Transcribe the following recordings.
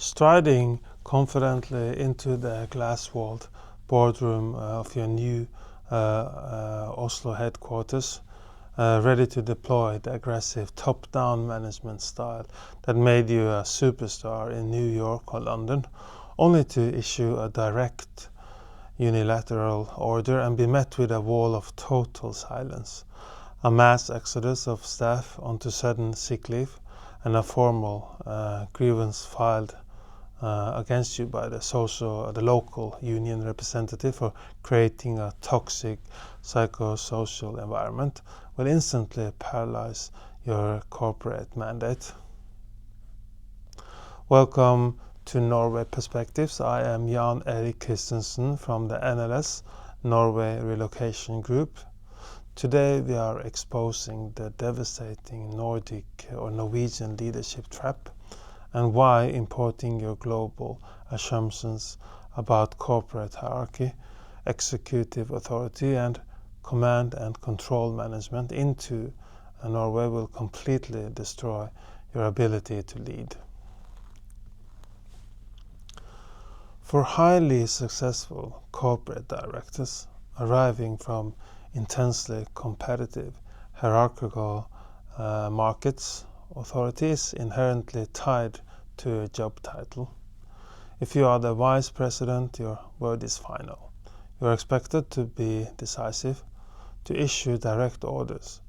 Striding confidently into the glass-walled boardroom of your new Oslo headquarters, ready to deploy the aggressive top-down management style that made you a superstar in New York or London, only to issue a direct unilateral order and be met with a wall of total silence, a mass exodus of staff onto sudden sick leave, and a formal grievance filed against you by the local union representative for creating a toxic psychosocial environment will instantly paralyze your corporate mandate. Welcome to Norway Perspectives. I am Erik Christensen from the NLS, Norway Relocation Group. Today we are exposing the devastating Nordic or Norwegian leadership trap and why importing your global assumptions about corporate hierarchy, executive authority, and command and control management into Norway will completely destroy your ability to lead. For highly successful corporate directors arriving from intensely competitive hierarchical markets, authority is inherently tied to a job title. If you are the vice president, your word is final. You are expected to be decisive, to issue direct orders,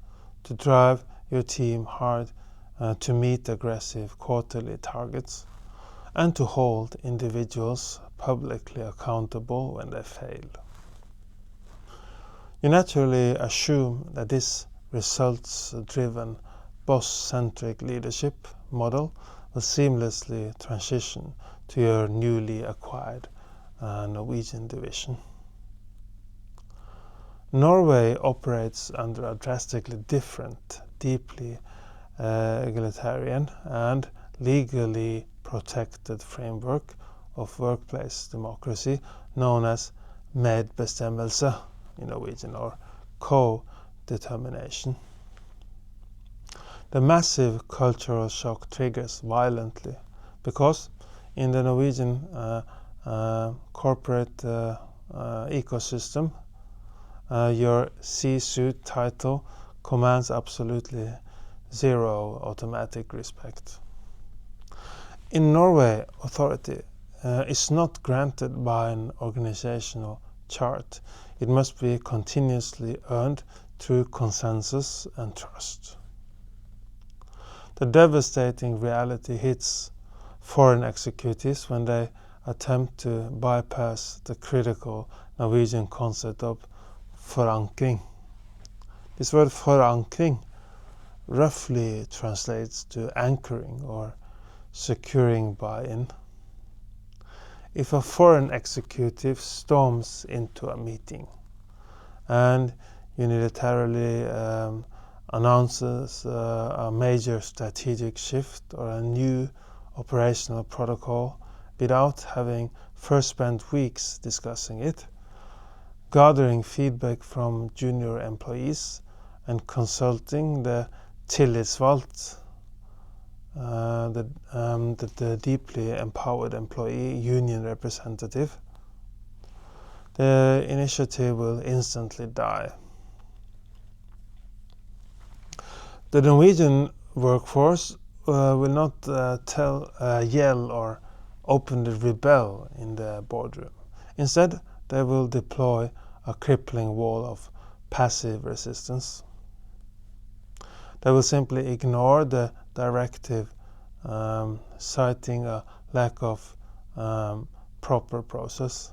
to drive your team hard, to meet aggressive quarterly targets, and to hold individuals publicly accountable when they fail. You naturally assume that this results-driven, boss-centric leadership model will seamlessly transition to your newly acquired Norwegian division. Norway operates under a drastically different, deeply egalitarian and legally protected framework of workplace democracy known as medbestemmelse in Norwegian, or co-determination. The massive cultural shock triggers violently because in the Norwegian corporate ecosystem, your C-suite title commands absolutely zero automatic respect. In Norway, authority is not granted by an organizational chart. It must be continuously earned through consensus and trust. The devastating reality hits foreign executives when they attempt to bypass the critical Norwegian concept of Forankring. This word Forankring roughly translates to anchoring or securing buy-in. If a foreign executive storms into a meeting and unilaterally announces a major strategic shift or a new operational protocol without having first spent weeks discussing it, gathering feedback from junior employees and consulting the tillitsvalgt, the deeply empowered employee union representative, the initiative will instantly die. The Norwegian workforce will not yell or openly rebel in the boardroom. Instead, they will deploy a crippling wall of passive resistance. They will simply ignore the directive, citing a lack of proper process.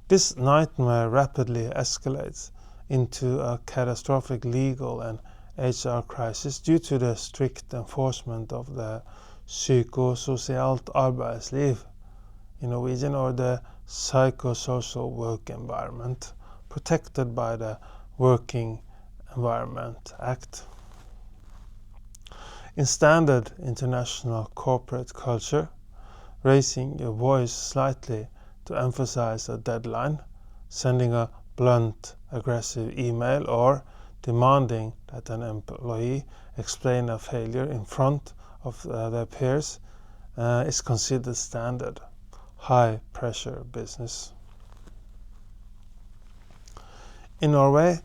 This nightmare rapidly escalates into a catastrophic legal and HR crisis due to the strict enforcement of the psykososialt arbeidsliv in Norwegian, or the psychosocial work environment, protected by the Working Environment Act. In standard international corporate culture, raising your voice slightly to emphasize a deadline, sending a blunt, aggressive email, or demanding that an employee explain a failure in front of their peers is considered standard, high-pressure business. In Norway,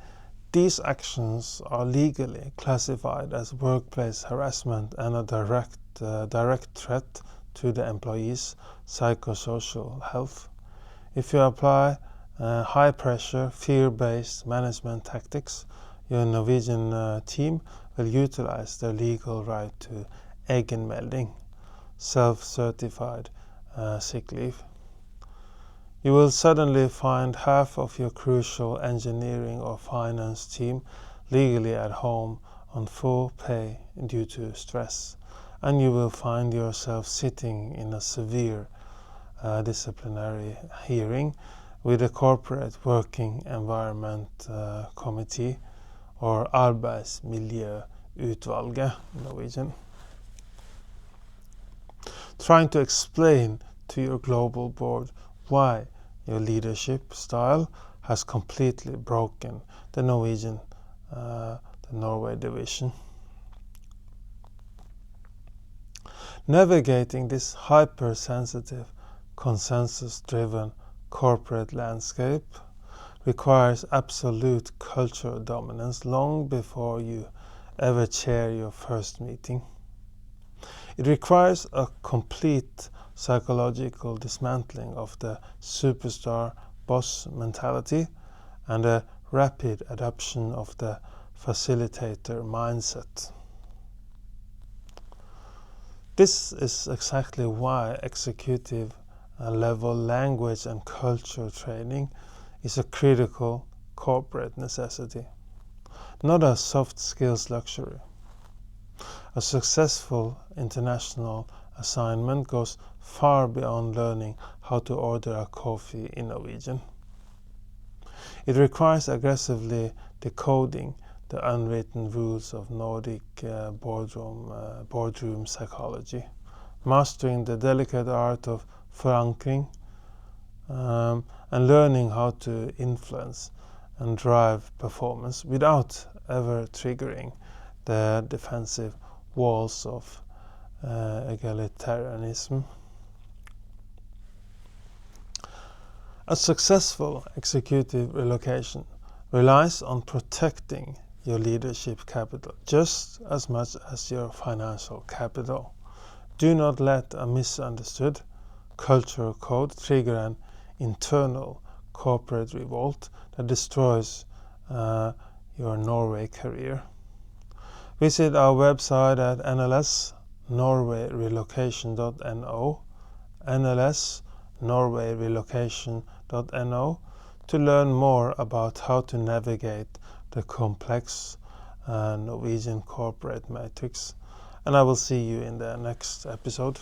these actions are legally classified as workplace harassment and a direct threat to the employee's psychosocial health. If you apply high-pressure, fear-based management tactics, your Norwegian team will utilize their legal right to egenmelding, self-certified sick leave. You will suddenly find half of your crucial engineering or finance team legally at home on full pay due to stress, and you will find yourself sitting in a severe disciplinary hearing with the Corporate Working Environment Committee, or Arbeidsmiljøutvalget in Norwegian. Trying to explain to your global board why your leadership style has completely broken the Norway division. Navigating this hypersensitive, consensus-driven corporate landscape requires absolute cultural dominance long before you ever chair your first meeting. It requires a complete psychological dismantling of the superstar boss mentality and a rapid adoption of the facilitator mindset. This is exactly why executive level language and culture training is a critical corporate necessity, not a soft skills luxury. A successful international assignment goes far beyond learning how to order a coffee in Norwegian. It requires aggressively decoding the unwritten rules of Nordic boardroom psychology, mastering the delicate art of Forankring, and learning how to influence and drive performance without ever triggering the defensive walls of egalitarianism. A successful executive relocation relies on protecting your leadership capital just as much as your financial capital. Do not let a misunderstood cultural code trigger an internal corporate revolt that destroys your Norway career. Visit our website at nls.norwayrelocation.no, nls.norwayrelocation.no, to learn more about how to navigate the complex Norwegian corporate matrix. And I will see you in the next episode.